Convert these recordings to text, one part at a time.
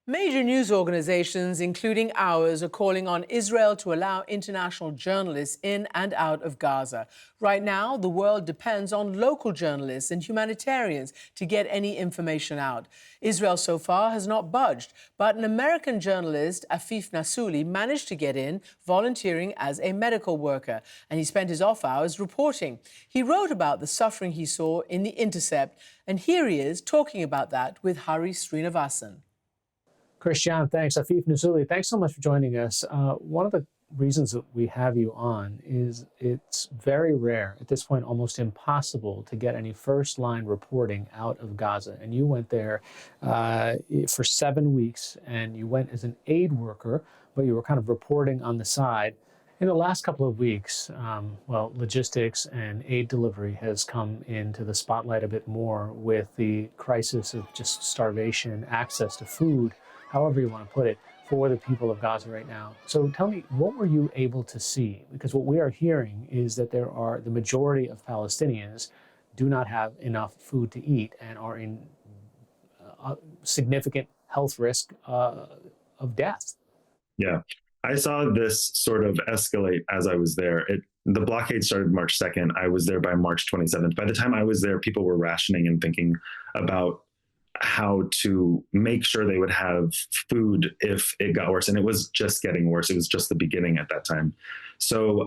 Major news organizations, including ours, are calling on Israel to allow international journalists in and out of Gaza. Right now, the world depends on local journalists and humanitarians to get any information out. Israel so far has not budged, but an American journalist, Afif Nassouli, managed to get in, volunteering as a medical worker, and he spent his off hours reporting. He wrote about the suffering he saw in The Intercept, and here he is talking about that with Hari Srinivasan. Christian, thanks. Afif Nassouli, thanks so much for joining us. One of the reasons that we have you on is it's very rare, at this point almost impossible, to get any first-line reporting out of Gaza. And you went there for 7 weeks, and you went as an aid worker, but you were kind of reporting on the side. In the last couple of weeks, logistics and aid delivery has come into the spotlight a bit more with the crisis of just starvation, access to food, however you want to put it, for the people of Gaza right now. So tell me, what were you able to see? Because what we are hearing is that the majority of Palestinians do not have enough food to eat and are in significant health risk of death. Yeah, I saw this sort of escalate as I was there. The blockade started March 2nd. I was there by March 27th. By the time I was there, people were rationing and thinking about how to make sure they would have food if it got worse. And it was just getting worse. It was just the beginning at that time. So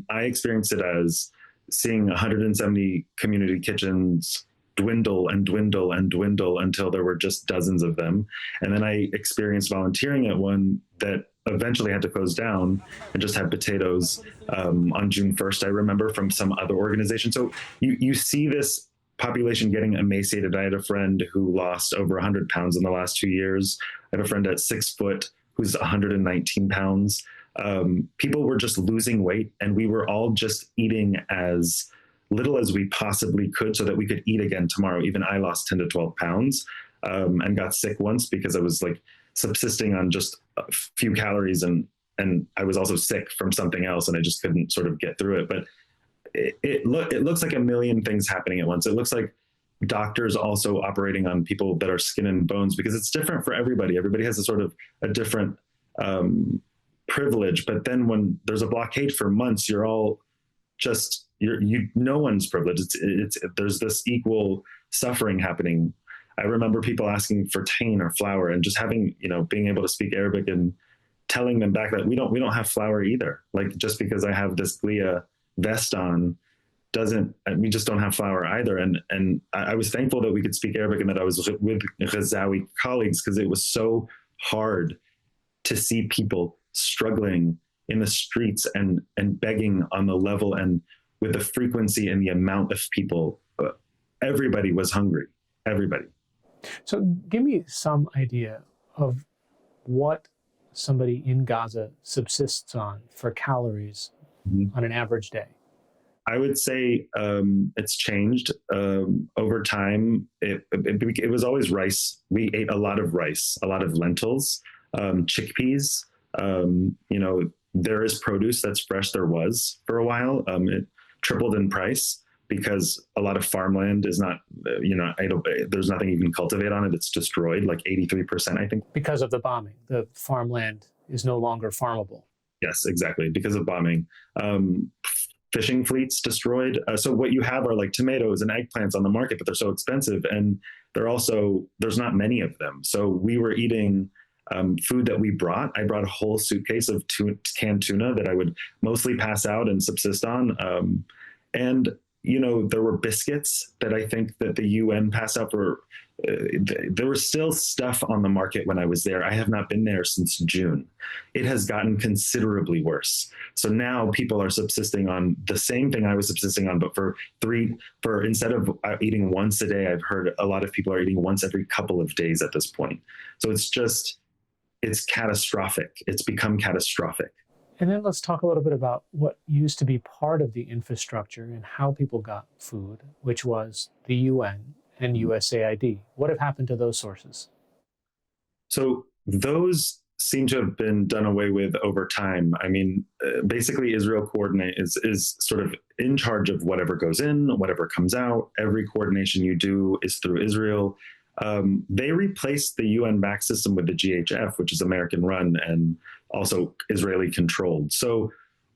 I experienced it as seeing 170 community kitchens dwindle and dwindle and dwindle until there were just dozens of them. And then I experienced volunteering at one that eventually had to close down and just had potatoes on June 1st, I remember, from some other organization. So you see this population getting emaciated. I had a friend who lost over 100 pounds in the last 2 years. I have a friend at 6 foot who's 119 pounds. People were just losing weight, and we were all just eating as little as we possibly could so that we could eat again tomorrow. Even I lost 10 to 12 pounds and got sick once because I was like subsisting on just a few calories, and I was also sick from something else, and I just couldn't sort of get through it. But it looks like a million things happening at once. It looks like doctors also operating on people that are skin and bones, because it's different for everybody. Everybody has a sort of a different privilege. But then when there's a blockade for months, you're all just, no one's privileged. There's this equal suffering happening. I remember people asking for tain or flour, and just having, being able to speak Arabic and telling them back that we don't have flour either. Like, just because I have this Glia vest on we just don't have flour either. And I was thankful that we could speak Arabic and that I was with Ghazawi colleagues, because it was so hard to see people struggling in the streets and begging on the level and with the frequency and the amount of people. Everybody was hungry, everybody. So give me some idea of what somebody in Gaza subsists on for calories on an average day. I would say it's changed over time. It was always rice. We ate a lot of rice, a lot of lentils, chickpeas. There is produce that's fresh. There was for a while. It tripled in price because a lot of farmland is not, there's nothing you can cultivate on it. It's destroyed, like 83%, I think. Because of the bombing, the farmland is no longer farmable. Yes, exactly. Because of bombing. Fishing fleets destroyed. So what you have are like tomatoes and eggplants on the market, but they're so expensive, and there's not many of them. So we were eating food that we brought. I brought a whole suitcase of canned tuna that I would mostly pass out and subsist on. And there were biscuits that I think that the UN passed out for. There was still stuff on the market when I was there. I have not been there since June. It has gotten considerably worse. So now people are subsisting on the same thing I was subsisting on, but for instead of eating once a day, I've heard a lot of people are eating once every couple of days at this point. So it's catastrophic. It's become catastrophic. And then let's talk a little bit about what used to be part of the infrastructure and how people got food, which was the UN and USAID. What have happened to those sources? So those seem to have been done away with over time. I mean, basically Israel is sort of in charge of whatever goes in, whatever comes out. Every coordination you do is through Israel. They replaced the UN-backed system with the GHF, which is American-run and also Israeli-controlled. So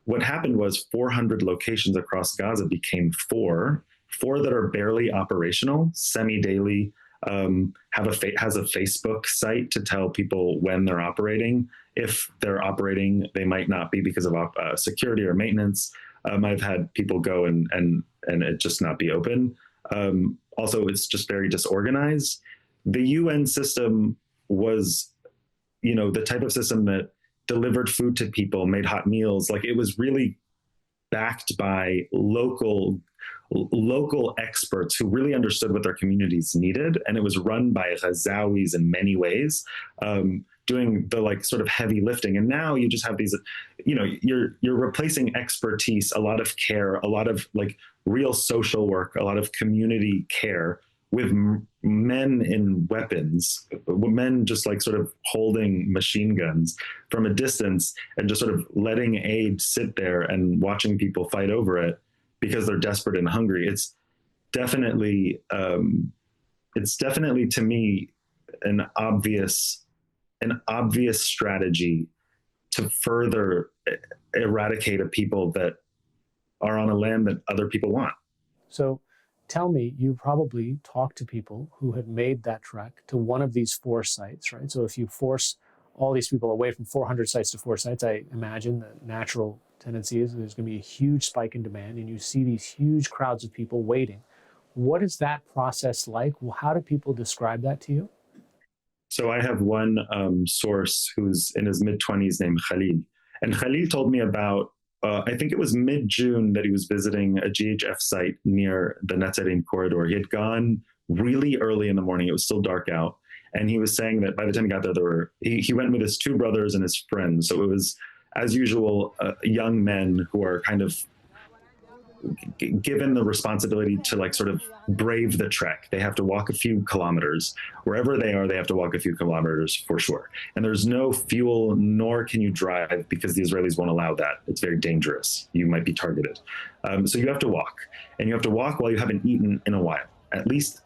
what happened was 400 locations across Gaza became four that are barely operational, semi-daily, has a Facebook site to tell people when they're operating. If they're operating, they might not be because of security or maintenance. I've had people go and it just not be open. Also, it's just very disorganized. The UN system was, the type of system that delivered food to people, made hot meals. Like, it was really backed by local experts who really understood what their communities needed. And it was run by Ghazawis in many ways, doing the sort of heavy lifting. And now you just have these, you're replacing expertise, a lot of care, a lot of real social work, a lot of community care with men in weapons, men just sort of holding machine guns from a distance and just sort of letting aid sit there and watching people fight over it because they're desperate and hungry. It's definitely to me an obvious strategy to further eradicate a people that are on a land that other people want. So tell me, you probably talked to people who had made that trek to one of these four sites, right? So if you force all these people away from 400 sites to four sites, I imagine the natural tendency is there's going to be a huge spike in demand, and you see these huge crowds of people waiting. What is that process like? How do people describe that to you? So I have one source who's in his mid-20s named Khalil. And Khalil told me about, I think it was mid-June that he was visiting a GHF site near the Netzarim corridor. He had gone really early in the morning. It was still dark out. And he was saying that by the time he got there, he went with his two brothers and his friends. So it was, as usual, young men who are kind of given the responsibility to sort of brave the trek. They have to walk a few kilometers. Wherever they are, they have to walk a few kilometers for sure. And there's no fuel, nor can you drive because the Israelis won't allow that. It's very dangerous. You might be targeted. So you have to walk. And you have to walk while you haven't eaten in a while. At least,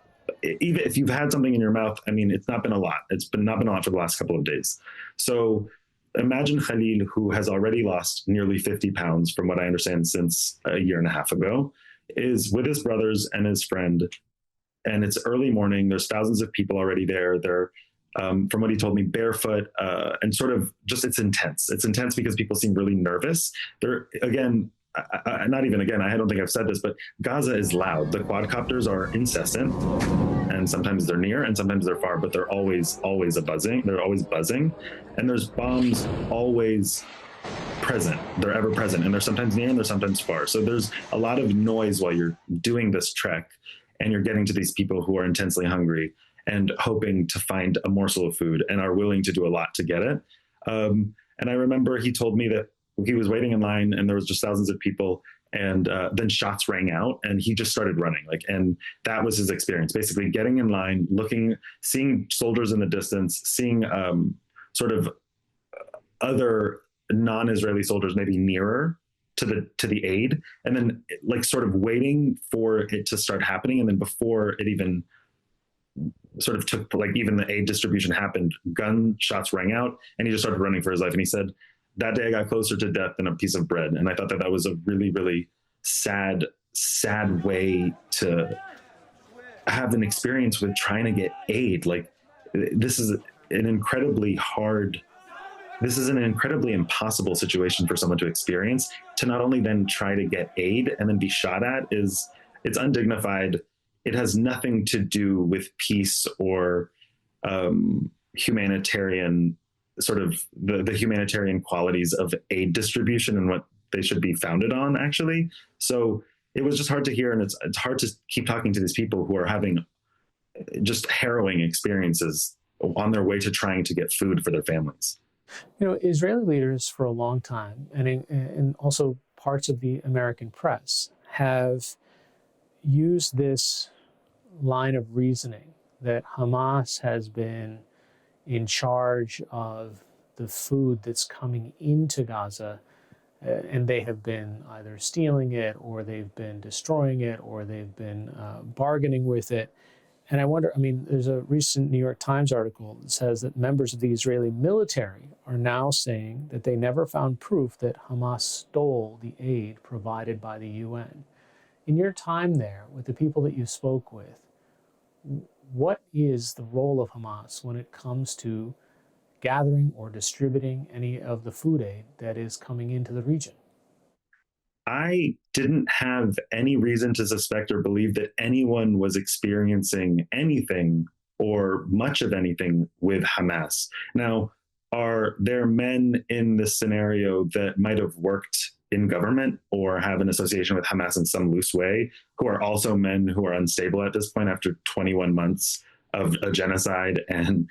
even if you've had something in your mouth, I mean, it's not been a lot. Not been a lot for the last couple of days. So imagine Khalil, who has already lost nearly 50 pounds, from what I understand, since a year and a half ago, is with his brothers and his friend. And it's early morning. There's thousands of people already there. They're, from what he told me, barefoot, and sort of just, it's intense. It's intense because people seem really nervous. They're, again, I don't think I've said this, but Gaza is loud. The quadcopters are incessant, and sometimes they're near and sometimes they're far, but they're always buzzing. They're always buzzing, and there's bombs always present. They're ever present, and they're sometimes near and they're sometimes far. So there's a lot of noise while you're doing this trek, and you're getting to these people who are intensely hungry and hoping to find a morsel of food and are willing to do a lot to get it. And I remember he told me that he was waiting in line and there was just thousands of people, and then shots rang out and he just started running. And that was his experience, basically getting in line, seeing soldiers in the distance, seeing sort of other non-Israeli soldiers maybe nearer to the aid, and then sort of waiting for it to start happening. And then before it even sort of took, even the aid distribution happened, gunshots rang out and he just started running for his life. And he said, that day I got closer to death than a piece of bread. And I thought that was a really, really sad way to have an experience with trying to get aid. This is an incredibly impossible situation for someone to experience. To not only then try to get aid and then be shot at it's undignified. It has nothing to do with peace or humanitarian, sort of the humanitarian qualities of aid distribution and what they should be founded on, actually. So it was just hard to hear, and it's hard to keep talking to these people who are having just harrowing experiences on their way to trying to get food for their families. Israeli leaders for a long time, and also parts of the American press, have used this line of reasoning that Hamas has been in charge of the food that's coming into Gaza, and they have been either stealing it, or they've been destroying it, or they've been bargaining with it. And I wonder, I mean, there's a recent New York Times article that says that members of the Israeli military are now saying that they never found proof that Hamas stole the aid provided by the UN. In your time there, with the people that you spoke with, what is the role of Hamas when it comes to gathering or distributing any of the food aid that is coming into the region? I didn't have any reason to suspect or believe that anyone was experiencing anything or much of anything with Hamas. Now, are there men in this scenario that might have worked in government or have an association with Hamas in some loose way, who are also men who are unstable at this point after 21 months of a genocide and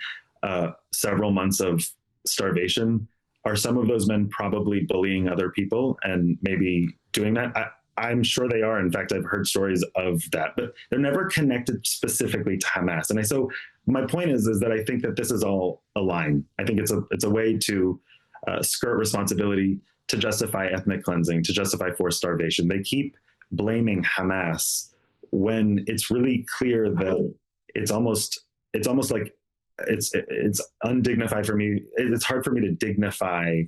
several months of starvation? Are some of those men probably bullying other people and maybe doing that? I'm sure they are. In fact, I've heard stories of that, but they're never connected specifically to Hamas. And so my point is that I think that this is all a line. I think it's a way to skirt responsibility, to justify ethnic cleansing, to justify forced starvation. They keep blaming Hamas when it's really clear that it's almost like it's undignified for me. It's hard for me to dignify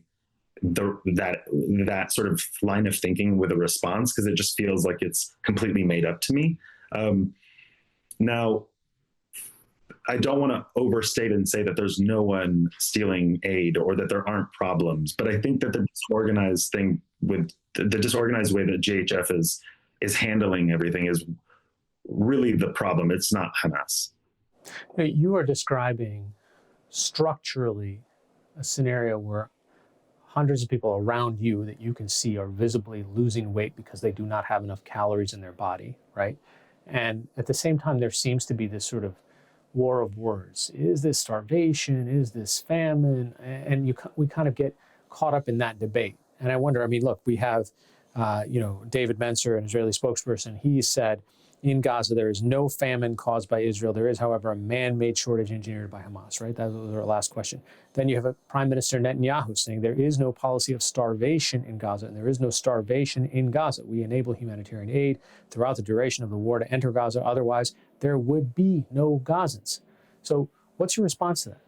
that sort of line of thinking with a response, because it just feels like it's completely made up to me. Now, I don't want to overstate and say that there's no one stealing aid or that there aren't problems, but I think that the disorganized thing with the disorganized way that GHF is handling everything is really the problem. It's not Hamas. You are describing structurally a scenario where hundreds of people around you that you can see are visibly losing weight because they do not have enough calories in their body, right? And at the same time, there seems to be this sort of war of words. Is this starvation? Is this famine? And we kind of get caught up in that debate. And I wonder, I mean, look, we have, David Mencer, an Israeli spokesperson, he said, in Gaza, there is no famine caused by Israel. There is, however, a man-made shortage engineered by Hamas, right? That was our last question. Then you have a Prime Minister Netanyahu saying there is no policy of starvation in Gaza, and there is no starvation in Gaza. We enable humanitarian aid throughout the duration of the war to enter Gaza. Otherwise, there would be no Gazans. So what's your response to that?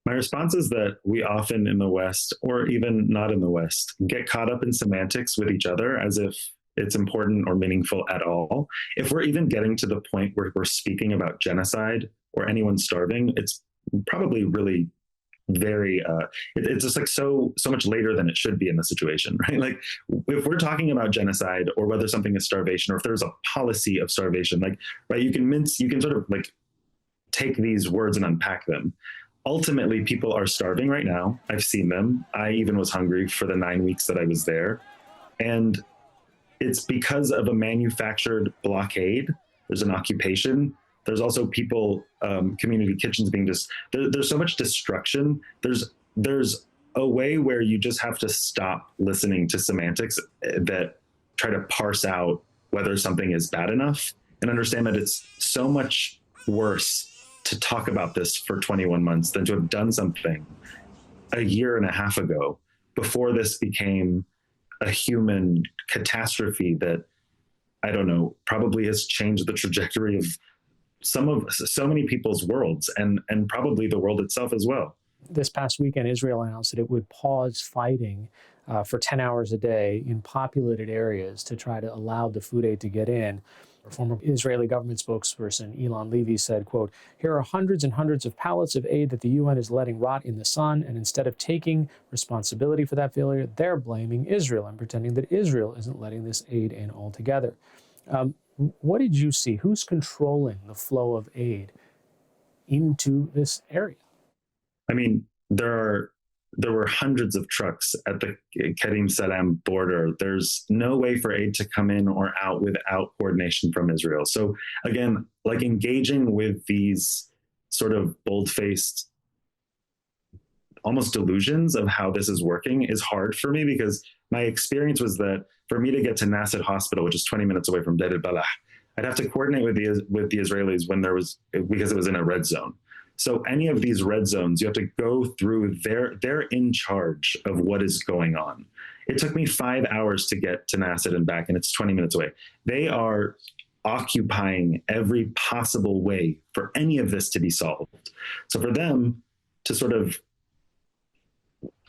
My response is that we often in the West, or even not in the West, get caught up in semantics with each other as if it's important or meaningful at all. If we're even getting to the point where we're speaking about genocide or anyone starving, it's probably really very, it's just like so much later than it should be in the situation, right? Like if we're talking about genocide or whether something is starvation or if there's a policy of starvation, like, right, you can sort of like take these words and unpack them. Ultimately, people are starving right now. I've seen them. I even was hungry for the 9 weeks that I was there. And it's because of a manufactured blockade. There's an occupation. There's also people, community kitchens being there's so much destruction. There's a way where you just have to stop listening to semantics that try to parse out whether something is bad enough and understand that it's so much worse to talk about this for 21 months than to have done something a year and a half ago before this became a human catastrophe that, I don't know, probably has changed the trajectory of so many people's worlds and probably the world itself as well. This past weekend, Israel announced that it would pause fighting for 10 hours a day in populated areas to try to allow the food aid to get in. A former Israeli government spokesperson, Ilan Levy, said, quote, "Here are hundreds and hundreds of pallets of aid that the UN is letting rot in the sun, and instead of taking responsibility for that failure, they're blaming Israel and pretending that Israel isn't letting this aid in altogether." What did you see? Who's controlling the flow of aid into this area? I mean, there were hundreds of trucks at the Kerim Salam border. There's no way for aid to come in or out without coordination from Israel. So again, like engaging with these sort of bold-faced, almost delusions of how this is working is hard for me, because my experience was that for me to get to Nasser Hospital, which is 20 minutes away from Deir al-Balah, I'd have to coordinate with the Israelis because it was in a red zone. So any of these red zones, you have to go through, they're in charge of what is going on. It took me 5 hours to get to Nasser and back, and it's 20 minutes away. They are occupying every possible way for any of this to be solved. So for them to sort of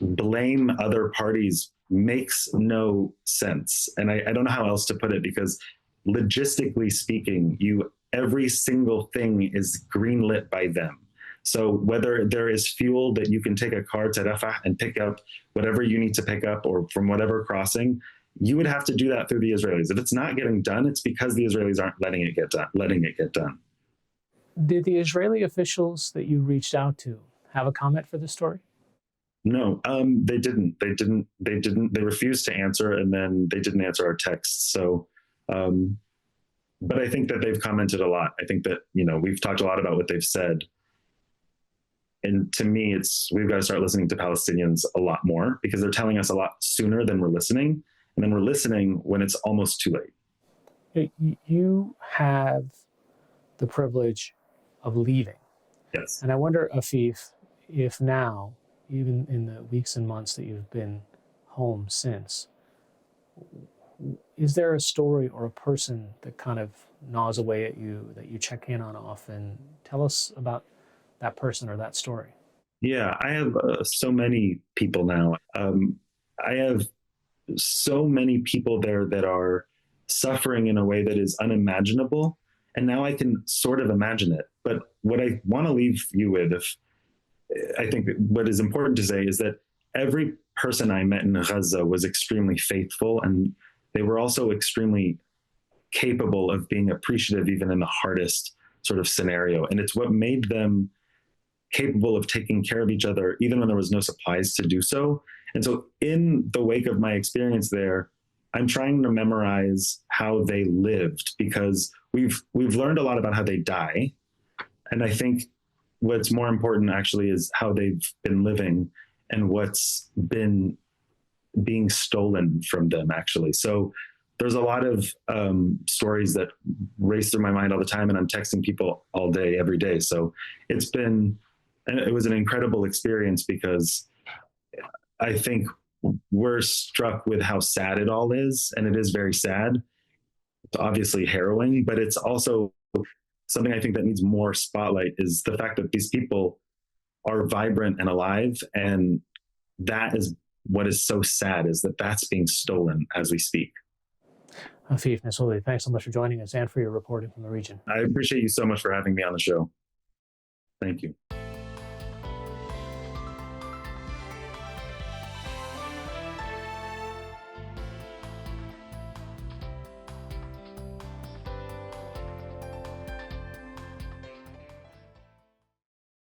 blame other parties makes no sense. And I don't know how else to put it, because logistically speaking, every single thing is greenlit by them. So whether there is fuel that you can take a car to Rafah and pick up whatever you need to pick up, or from whatever crossing, you would have to do that through the Israelis. If it's not getting done, it's because the Israelis aren't letting it get done. Did the Israeli officials that you reached out to have a comment for this story? No, they didn't. They refused to answer, and then they didn't answer our texts. So, but I think that they've commented a lot. I think that, we've talked a lot about what they've said. And to me, we've got to start listening to Palestinians a lot more, because they're telling us a lot sooner than we're listening. And then we're listening when it's almost too late. You have the privilege of leaving. Yes. And I wonder, Afif, if now, even in the weeks and months that you've been home since, is there a story or a person that kind of gnaws away at you that you check in on often? Tell us about that person or that story. Yeah, I have so many people now. I have so many people there that are suffering in a way that is unimaginable. And now I can sort of imagine it. But what I want to leave you with, I think what is important to say, is that every person I met in Gaza was extremely faithful, and they were also extremely capable of being appreciative even in the hardest sort of scenario. And it's what made them capable of taking care of each other even when there was no supplies to do so. And so in the wake of my experience there, I'm trying to memorize how they lived, because we've learned a lot about how they die. And I think what's more important actually is how they've been living and what's been being stolen from them, actually. So there's a lot of stories that race through my mind all the time, and I'm texting people all day, every day. So it was an incredible experience, because I think we're struck with how sad it all is, and it is very sad. It's obviously harrowing, but it's also something I think that needs more spotlight, is the fact that these people are vibrant and alive. And that is what is so sad, is that that's being stolen as we speak. Afif Nasouli, thanks so much for joining us and for your reporting from the region. I appreciate you so much for having me on the show. Thank you.